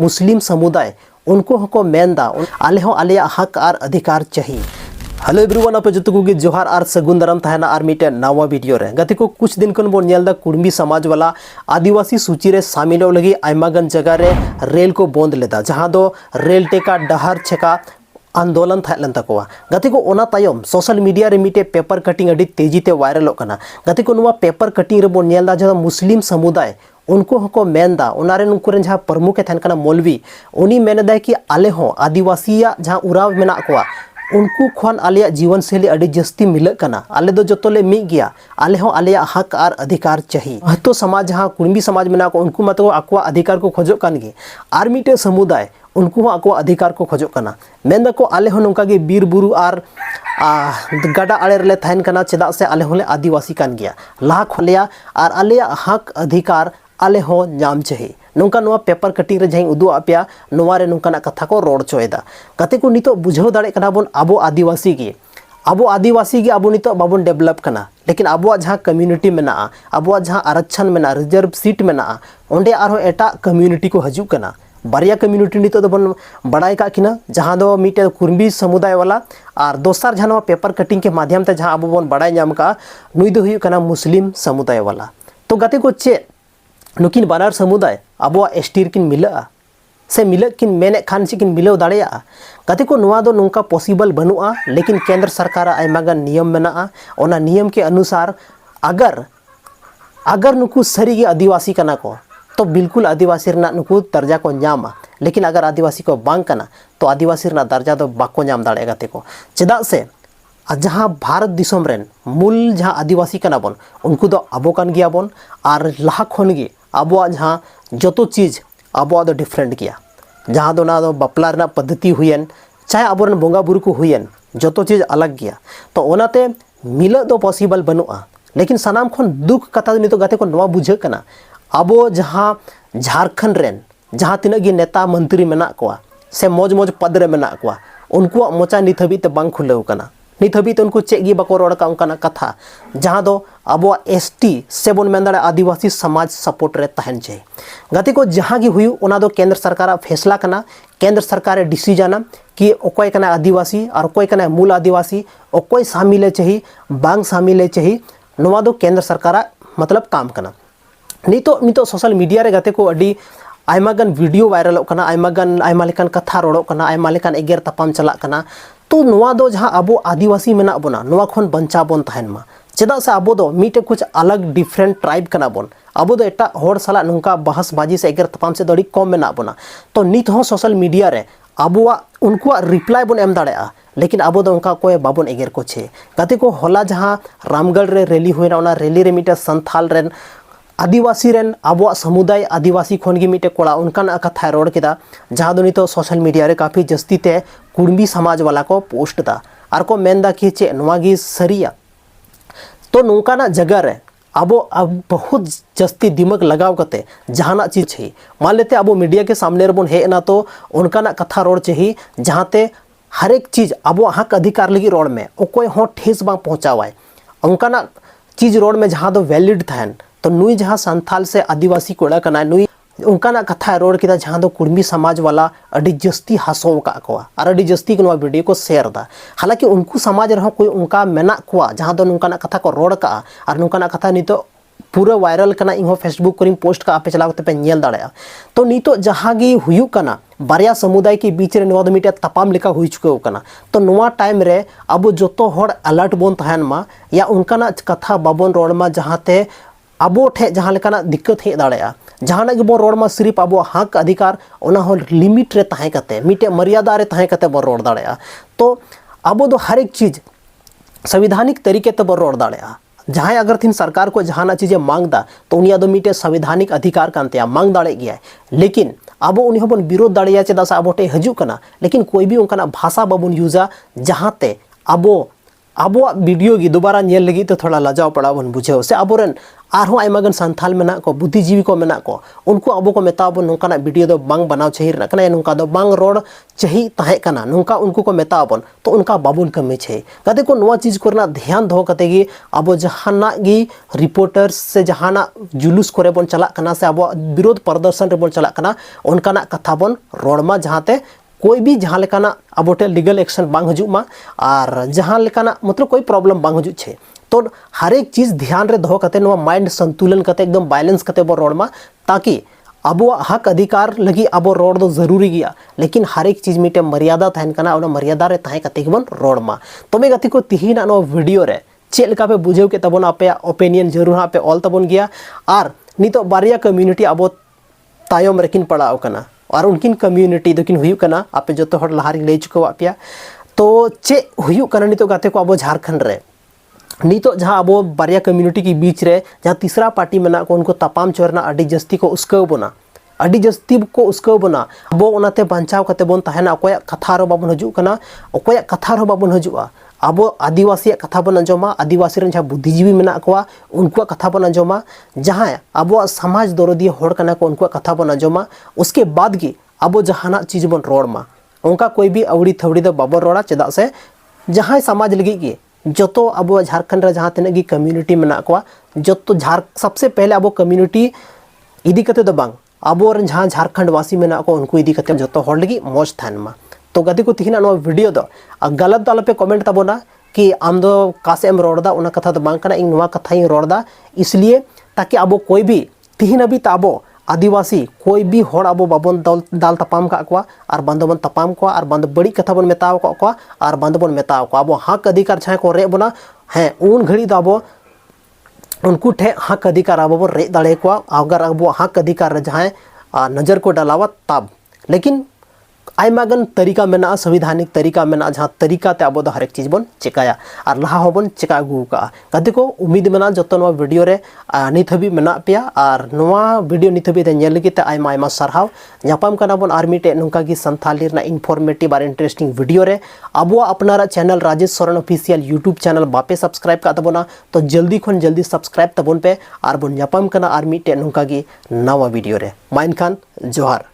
मुस्लिम समुदाय उनको हको मेनदा आले हो आलिया हक और अधिकार चाहिए। हेलो एवरीवन, आप जो को जोहार और सगुन दाराम तहना और मिटे नवा वीडियो रे गति को कुछ दिन खन बोन नेलदा कुर्मी समाज वाला आदिवासी सूची रे शामिल लगी आयमागन जगह रे रेल को बंद लेदा, जहां दो रेल टेका डहार छेका आंदोलन थालन तकवा। गति को ओना तायम सोशल मीडिया रे मिटे पेपर कटिंग अडी तेजी ते वायरल होकना। गति को नुवा पेपर कटिंग रे बोन नेलदा जहां मुस्लिम समुदाय उनको हको मेनदा उनारे उनको जहां प्रमुख थान कना मौलवी उनी मेनदा कि आले हो आदिवासिया जहां उराव मेना कोआ उनको खन आलिया जीवन शैली अड़ी जस्ती मिलक कना। आले दो जोतोले मिग गया, आले हो आलिया हक और अधिकार चाहिए। तो समाज जहां कुर्मी समाज मेना को उनको मतलब आकुआ अधिकार को खोजो कान गे और मिटे समुदाय उनको आकुआ अधिकार को खोजो कना। मेन को आले हो नोंका गे बीर बुरु और गड़ा आड़े रे थाइन कना, चेदा से आले होले आदिवासी कान गया लाहा खोलिया और आलिया हक अधिकार आले हो नाम चाहिए। नौका नोआ पेपर कटिंग रे जहां उदू आपिया नोआ रे नौका कथा को रोड चोएदा। कते को नितो बुझाव दाड़े कना बोन आबो आदिवासी गे आबो नितो बाबोन डेवलप कना, लेकिन आबो जहां कम्युनिटी मेना आबो जहां आरक्षण मेना रिजर्व सीट मेना ओंडे आरो एटा कम्युनिटी को हजू कना। बारिया कम्युनिटी नितो बन बड़ाई का किना, जहां दो मिटे कुर्मी समुदाय वाला और दोसर जहां पेपर कटिंग के माध्यम ते जहां आबो बन बड़ाई नाम का नुई दो हुई कना मुस्लिम समुदाय वाला। तो गते को चे नुकिन बानार समुदाय आबो एसटी किन मिला से मिलक किन मेने खान से किन मिलाव दाड़िया। गति को नुआ दो नोंका पॉसिबल बनुआ, लेकिन केंद्र सरकार आयमागान नियम मेना ओना नियम के अनुसार अगर नुकु सरी गे आदिवासी कना को तो बिल्कुल आदिवासी रना नुकु दर्जा को नामा, लेकिन अगर आदिवासी को बांग कना तो आदिवासी रना दर्जा दो बाको नाम दाड़े। गते को चेदा से जहाँ भारत दिसम रेन मूल जहाँ आदिवासी कना बन उनको दो आबो कान गिया बन और लाहा खन गे आबो जहाँ जोतो चीज़ आबो दो डिफरेंट गया। जहाँ दो ना दो बापला रना पद्धति हुयन चाहे आबो रन बोंगा बुरु को हुयन जोतो चीज़ अलग गया। तो ओनाते मिला दो पॉसिबल बनुआ, लेकिन सनाम खन दुख कथा नितो गते को नवा बुझे कना आबो जहाँ झारखंड रेन जहाँ तिना गे नेता मंत्री मेना कोआ से मौज मौज पद रे मेना कोआ उनको मोचा नित हबी ते बांग खुलेव कना। नित हबी तो उनको चेक गी बाको रोड का उनका कथा जहाँ दो अब एसटी से बन मेन आदिवासी समाज सपोर्ट रे तहन चाहिए। गति को जहाँ गी हुई ओना दो केंद्र सरकार फैसला कना, केंद्र सरकार डिसीजन कि ओकोय कना आदिवासी और ओकोय कना मूल आदिवासी ओकोय शामिल चाहिए बांग शामिल चाहिए, नोवा दो केंद्र सरकार मतलब काम कना। नितो सोशल मीडिया रे गते को अडी आयमागान वीडियो वायरल कना, आयमा लेकान कथा रोड़ो कना, आयमा लेकान एगेर तपाम चला कना। तो नोआ दो जहाँ आबो आदिवासी मेना बोना नोआ खन बंचा बोन तहन मा, चेदा से आबो दो मीटे कुछ अलग डिफरेंट ट्राइब कना बोन। आबो दो एटा होड़ साला नुंका बहस बाजी से एगेर तपाम से दड़ी कम मेना बोना। तो नित हो सोशल मीडिया रे आबोआ उनको रिप्लाई बोन एम दाड़ेआ, लेकिन आबो दो उनका कोई बाबोन एगेर को छे। गते को होला जहाँ रामगढ़ रे रैली हुएना ओना रैली रे मिटे संथाल रेन आदिवासी रेन आबो समुदाय आदिवासी खन गे मिटे कोड़ा उनका कथा रोड केदा, जहाँ दो नितो सोशल मीडिया रे काफ़ी जस्ती ते कुर्मी समाज वाला को पोस्ट दा और को मेनदा कि चे नोआ गी सरिया। तो नोंकाना जगह रे आबो अब बहुत जस्ती दिमाग लगाव कते जहाना चीज चाहिए। मान लेते आबो मीडिया के सामने रे बोन हेना तो उनका कथा रोड चाहिए जहाँते हर एक चीज़ आबो हक अधिकार लगी रोड में ओकोय हो ठेस बांग पहुँचावाए उनका चीज़ रोड में जहाँ दो वैलिड थान। तो नुई जहाँ संथाल से आदिवासी कोड़ा कना नुई उनका कथा रोड किदा जहाँ दो कुर्मी समाज वाला अड़ी जस्ती हसो का कोआ और अड़ी जस्ती के वीडियो को शेयर दा। हालांकि उनको समाज रहो कोई उनका मेना कोआ जहाँ दो उनका कथा को रोड का और उनका कथा नितो पूरा वायरल कना इन फेसबुक करीम पोस्ट का आपे चलाव पे नेल दाड़े। तो नितो जहाँ गी हुयु कना बारिया समुदाय के बीच रे नवा दो मिटे तपाम लेका हुई चुके कना। तो नवा टाइम रे अब जोतो होड़ अलर्ट बोन तहन मा या उनका कथा बाबोन रोड मा जहाँते आबो ठे जहाँ लेकाना दिक्कत हे दाड़ेया जहाँ गे बो रोड मा सिर्फ आबो हक अधिकार ओना हो लिमिट रे तहे कते मिटे मर्यादा रे तहे कते बो रोड दाड़ेया। तो आबो दो हर एक चीज संवैधानिक तरीके ते बो रोड दाड़ेया। जहाँ अगर थीन सरकार को जहाँ चीज़ें मांगदा तो उनिया दो मिटे संवैधानिक अधिकार कानते मांग दाड़े गया, लेकिन आबो उन्हीं बन विरोध दाड़िया चेदा से आबो टे हजू कना, लेकिन कोई भी उनका भाषा बाबुन यूजा जहाँते आबो आबो वीडियो की दोबारा नेल लगी तो थोड़ा लजाव पड़ा बन बुझे से आबोरन आरहो आयमागन संथाल मेना को बुद्धिजीवी को मेना को उनको आबो को मेता बन नोंकाना वीडियो दो बांग बनाव चाहिए रखना नोंका दो बांग रोड चाहिए ताहे कना नोंका उनको को मेता बन तो उनका बाबुन कमी छे कते को नोआ चीज करना ध्यान दो कते गी आबो जहाना गी रिपोर्टर्स से जहाना जुलूस करे बन चला कना से आबो विरोध प्रदर्शन रे बन चला कना उनकाना कथा बन रोडमा जहाते कोई भी जहाँ लेकाना अब लीगल एक्शन बांग हजु मा और जहाँ लेकाना मतलब कोई प्रॉब्लम बांग हजु छे तो हर एक चीज ध्यान रे दो कते नो माइंड संतुलन कते एकदम बैलेंस कते बो रोड मा ताकि अब हक अधिकार लगी अब रोड दो जरूरी गया लेकिन हर एक चीज मिटे मर्यादा तहन कना और मर्यादा रे ताहे कते बन रोड मा तबे गति को तिहिना नो वीडियो रे चेक लेका पे बुझेव के तबन आपे ओपिनियन जरूर हाँ पे ऑल तबन गया और नितो बारिया कम्युनिटी अब तायम रेकिन पड़ाव कना और उनकिन कम्युनिटी दो किन हुयु कना आपे जो तो हर लहारी ले चुको आपिया तो चे हुयु कना नितो गाते को अब झारखंड रे नितो जहाँ अब बारिया कम्युनिटी के बीच रे जहाँ तीसरा पार्टी मेना को उनको तपाम चोरना अडी जस्ती को उसको बना अडी जस्ती को उसको बना अब ओनाते बंचाव कते बन तहना अकोया कथा रो बाबन हजु कना अकोया कथा रो बाबन हजुआ अब आदिवासी कथा बन अंजमा आदिवासी जहाँ बुद्धिजीवी मेना को उनको कथा बन अंजमा जहाँ अब समाज दरदी होड़ कना को उनको कथा बन अंजमा उसके बाद की अब जहाना चीज बन रोड मा उनका कोई भी अवड़ी थवड़ी दो बाबर रोड़ा चेदा से जहाँ समाज लगी की जो अब झारखंड रे जहाँ तीन की कम्युनिटी मेना को जो सबसे पहले अब कम्युनिटी इदी कते दो बांग अब जहाँ झारखंड वासी मेना को उनको इदी कते जो होड़ लगी मौज थान मा तो गति को तिहिना नो वीडियो दो गलत दो पे कमेंट तबोना कि आम दो कासे एम रोड़दा उना कथा दो बांग कना इन नोआ कथा ही रोड़दा इसलिए ताकि अब कोई भी तिहिना भी ताबो आदिवासी कोई भी होड़ अब बाबन दाल तपाम का को और बंद बन तपाम को और बंद बड़ी कथा बन मेताव को और बंद बन मेताव को अब हक अधिकार छाए को रे बना है उन घड़ी दो अब उनको ठे हक अधिकार अब रे दाड़े को अगर अब हक अधिकार जहाँ नजर को डालावा तब लेकिन आयमागन तरीका मेना संविधानिक तरीका मेना जहाँ तरीका ते अब हर एक चीज बन चिकाया और लहा होबन चिका अगू का गति को उम्मीद मेना जो नवा वीडियो रे नित हबी मेना पेया और नवा वीडियो नित हबी ते नेल लगी ते आयमा आयमा सरहाव नापाम कना बन आर मिटे नोंका की संथाली रे इनफॉर्मेटिव और इंटरेस्टिंग वीडियो रे अब अपनारा channel Rajesh Soren official YouTube channel बापे सब्सक्राइब का तबना तो जल्दी खन जल्दी सब्सक्राइब तबन पे और बन नापाम कना आर मिटे नोंका की नवा वीडियो रे माइन खान जोहार।